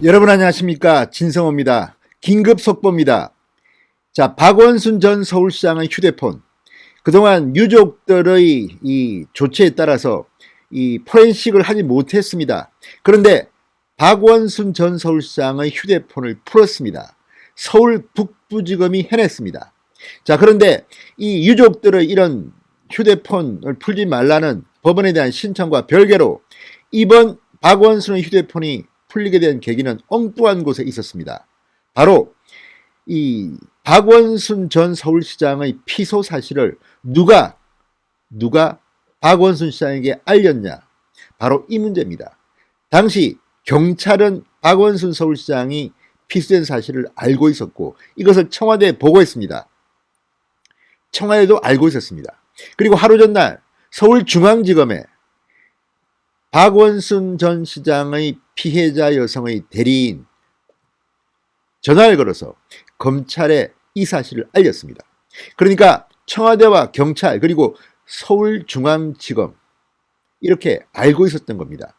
여러분 안녕하십니까? 진성호입니다. 긴급 속보입니다. 자, 박원순 전 서울시장의 휴대폰. 그동안 유족들의 이 조치에 따라서 이 포렌식을 하지 못했습니다. 그런데 박원순 전 서울시장의 휴대폰을 풀었습니다. 서울 북부지검이 해냈습니다. 자, 그런데 이 유족들의 이런 휴대폰을 풀지 말라는 법원에 대한 신청과 별개로 이번 박원순의 휴대폰이 풀리게 된 계기는 엉뚱한 곳에 있었습니다. 바로 이 박원순 전 서울시장의 피소 사실을 누가 박원순 시장에게 알렸냐? 바로 이 문제입니다. 당시 경찰은 박원순 서울시장이 피소된 사실을 알고 있었고 이것을 청와대에 보고했습니다. 청와대도 알고 있었습니다. 그리고 하루 전날 서울중앙지검에 박원순 전 시장의 피해자 여성의 대리인 전화를 걸어서 검찰에 이 사실을 알렸습니다. 그러니까 청와대와 경찰 그리고 서울중앙지검 이렇게 알고 있었던 겁니다.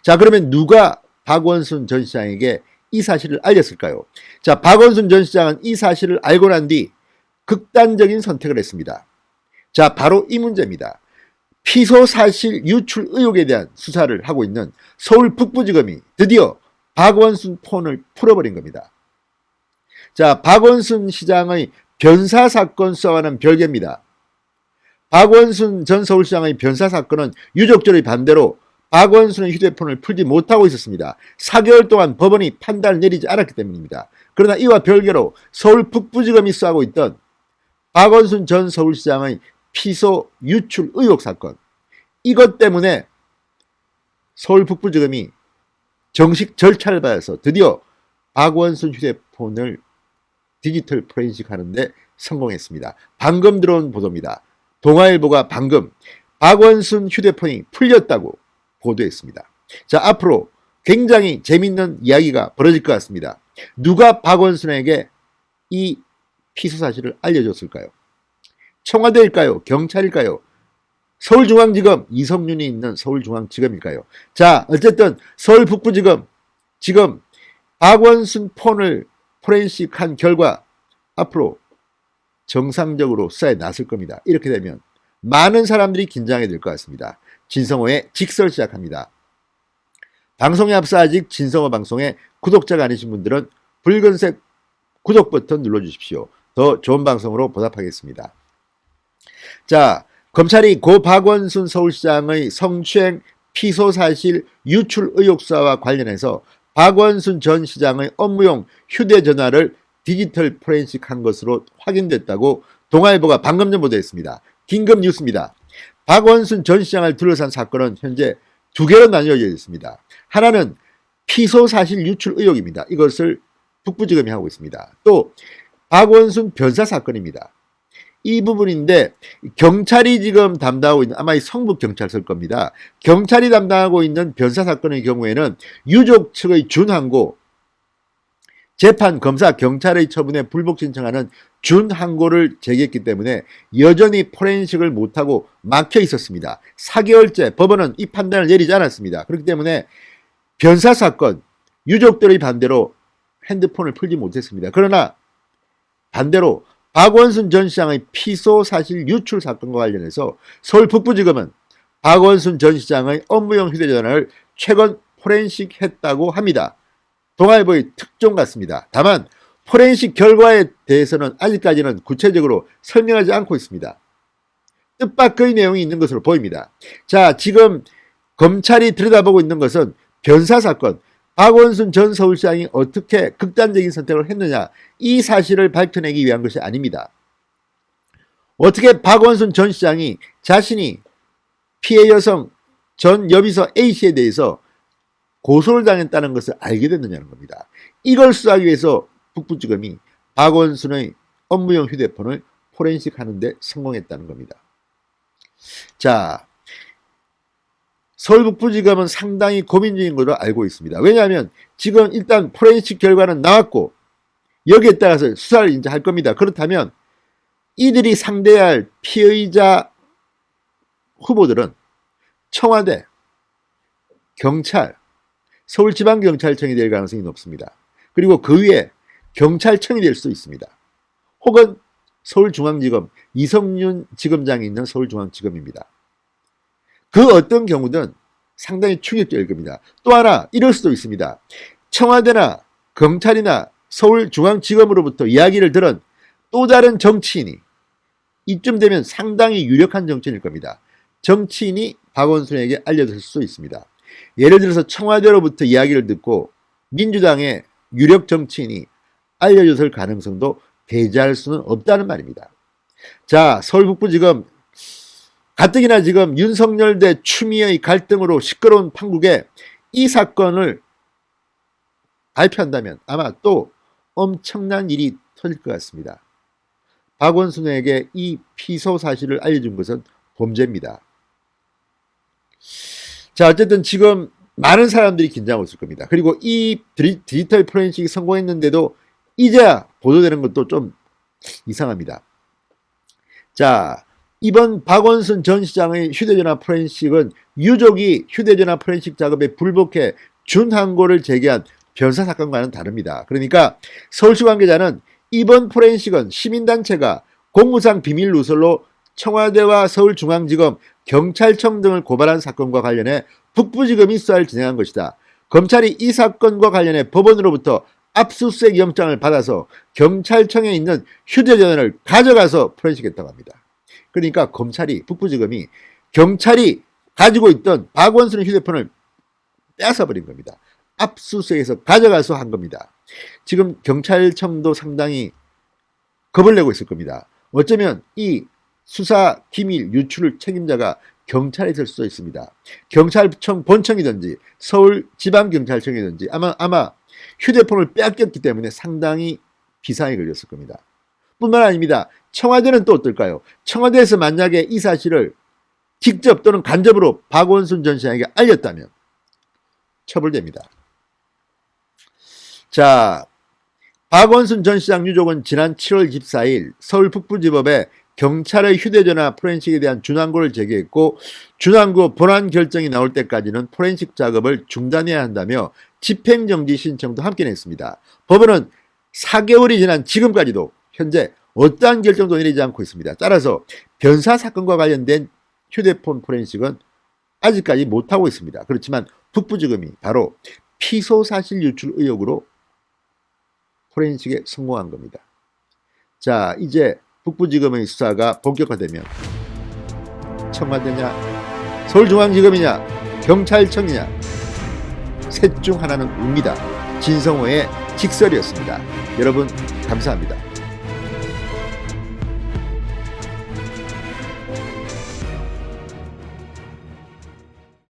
자, 그러면 누가 박원순 전 시장에게 이 사실을 알렸을까요? 자, 박원순 전 시장은 이 사실을 알고 난 뒤 극단적인 선택을 했습니다. 자, 바로 이 문제입니다. 피소 사실 유출 의혹에 대한 수사를 하고 있는 서울 북부지검이 드디어 박원순 폰을 풀어버린 겁니다. 자, 박원순 시장의 변사 사건 수사와는 별개입니다. 박원순 전 서울시장의 변사 사건은 유족들의 반대로 박원순의 휴대폰을 풀지 못하고 있었습니다. 4개월 동안 법원이 판단을 내리지 않았기 때문입니다. 그러나 이와 별개로 서울 북부지검이 수사하고 있던 박원순 전 서울시장의 피소 유출 의혹 사건, 이것 때문에 서울 북부지검이 정식 절차를 밟아서 드디어 박원순 휴대폰을 디지털 포렌식 하는데 성공했습니다. 방금 들어온 보도입니다. 동아일보가 방금 박원순 휴대폰이 풀렸다고 보도했습니다. 자, 앞으로 굉장히 재밌는 이야기가 벌어질 것 같습니다. 누가 박원순에게 이 피소 사실을 알려줬을까요? 청와대일까요? 경찰일까요? 서울중앙지검, 이성윤이 있는 서울중앙지검일까요? 자, 어쨌든 서울 북부지검 지금 박원순 폰을 포렌식한 결과 앞으로 정상적으로 수사에 나설 겁니다. 이렇게 되면 많은 사람들이 긴장이 될 것 같습니다. 진성호의 직설 시작합니다. 방송에 앞서 아직 진성호 방송에 구독자가 아니신 분들은 붉은색 구독 버튼 눌러주십시오. 더 좋은 방송으로 보답하겠습니다. 자, 검찰이 고 박원순 서울시장의 성추행 피소 사실 유출 의혹 수사와 관련해서 박원순 전 시장의 업무용 휴대전화를 디지털 포렌식한 것으로 확인됐다고 동아일보가 방금 전 보도했습니다. 긴급 뉴스입니다. 박원순 전 시장을 둘러싼 사건은 현재 두 개로 나뉘어져 있습니다. 하나는 피소 사실 유출 의혹입니다. 이것을 북부지검이 하고 있습니다. 또 박원순 변사 사건입니다. 이 부분인데 경찰이 지금 담당하고 있는 아마 이 성북경찰서일 겁니다. 경찰이 담당하고 있는 변사 사건의 경우에는 유족 측의 준항고, 재판, 검사, 경찰의 처분에 불복 신청하는 준항고를 제기했기 때문에 여전히 포렌식을 못하고 막혀 있었습니다. 4개월째 법원은 이 판단을 내리지 않았습니다. 그렇기 때문에 변사 사건, 유족들의 반대로 핸드폰을 풀지 못했습니다. 그러나 반대로 박원순 전 시장의 피소 사실 유출 사건과 관련해서 서울 북부지검은 박원순 전 시장의 업무용 휴대전화를 최근 포렌식했다고 합니다. 동아일보의 특종 같습니다. 다만 포렌식 결과에 대해서는 아직까지는 구체적으로 설명하지 않고 있습니다. 뜻밖의 내용이 있는 것으로 보입니다. 자, 지금 검찰이 들여다보고 있는 것은 변사 사건, 박원순 전 서울시장이 어떻게 극단적인 선택을 했느냐, 이 사실을 밝혀내기 위한 것이 아닙니다. 어떻게 박원순 전 시장이 자신이 피해 여성 전 여비서 A씨에 대해서 고소를 당했다는 것을 알게 됐느냐는 겁니다. 이걸 수사하기 위해서 북부지검이 박원순의 업무용 휴대폰을 포렌식하는 데 성공했다는 겁니다. 자, 서울 북부지검은 상당히 고민 중인 것으로 알고 있습니다. 왜냐하면 지금 일단 포렌식 결과는 나왔고 여기에 따라서 수사를 이제 할 겁니다. 그렇다면 이들이 상대할 피의자 후보들은 청와대, 경찰, 서울지방경찰청이 될 가능성이 높습니다. 그리고 그 위에 경찰청이 될 수도 있습니다. 혹은 서울중앙지검 이성윤 지검장이 있는 서울중앙지검입니다. 그 어떤 경우든 상당히 충격적일 겁니다. 또 하나 이럴 수도 있습니다. 청와대나 검찰이나 서울중앙지검으로부터 이야기를 들은 또 다른 정치인이 이쯤 되면 상당히 유력한 정치인일 겁니다. 정치인이 박원순에게 알려줄 수 있습니다. 예를 들어서 청와대로부터 이야기를 듣고 민주당의 유력 정치인이 알려줬을 가능성도 배제할 수는 없다는 말입니다. 자, 서울북부지검 가뜩이나 지금 윤석열 대 추미애의 갈등으로 시끄러운 판국에 이 사건을 발표한다면 아마 또 엄청난 일이 터질 것 같습니다. 박원순에게 이 피소 사실을 알려준 것은 범죄입니다. 자, 어쨌든 지금 많은 사람들이 긴장하고 있을 겁니다. 그리고 이 디지털 포렌식이 성공했는데도 이제야 보도되는 것도 좀 이상합니다. 자, 이번 박원순 전 시장의 휴대전화 포렌식은 유족이 휴대전화 포렌식 작업에 불복해 준항고를 제기한 변사 사건과는 다릅니다. 그러니까 서울시 관계자는 이번 포렌식은 시민단체가 공무상 비밀 누설로 청와대와 서울중앙지검, 경찰청 등을 고발한 사건과 관련해 북부지검이 수사를 진행한 것이다. 검찰이 이 사건과 관련해 법원으로부터 압수수색 영장을 받아서 경찰청에 있는 휴대전화를 가져가서 포렌식했다고 합니다. 그러니까 검찰이, 북부지검이 경찰이 가지고 있던 박원순의 휴대폰을 뺏어버린 겁니다. 압수수색에서 가져가서 한 겁니다. 지금 경찰청도 상당히 겁을 내고 있을 겁니다. 어쩌면 이 수사 기밀 유출을 책임자가 경찰에 있을 수도 있습니다. 경찰청 본청이든지 서울지방경찰청이든지 아마 휴대폰을 빼앗겼기 때문에 상당히 비상이 걸렸을 겁니다. 뿐만 아닙니다. 청와대는 또 어떨까요? 청와대에서 만약에 이 사실을 직접 또는 간접으로 박원순 전 시장에게 알렸다면 처벌됩니다. 자, 박원순 전 시장 유족은 지난 7월 24일 서울 북부지법에 경찰의 휴대전화 포렌식에 대한 준항고를 제기했고 준항고 본안 결정이 나올 때까지는 포렌식 작업을 중단해야 한다며 집행정지 신청도 함께 냈습니다. 법원은 4개월이 지난 지금까지도 현재 어떠한 결정도 내리지 않고 있습니다. 따라서 변사 사건과 관련된 휴대폰 포렌식은 아직까지 못하고 있습니다. 그렇지만 북부지검이 바로 피소사실 유출 의혹으로 포렌식에 성공한 겁니다. 자, 이제 북부지검의 수사가 본격화되면 청와대냐, 서울중앙지검이냐, 경찰청이냐 셋 중 하나는 옵니다. 진성호의 직설이었습니다. 여러분 감사합니다.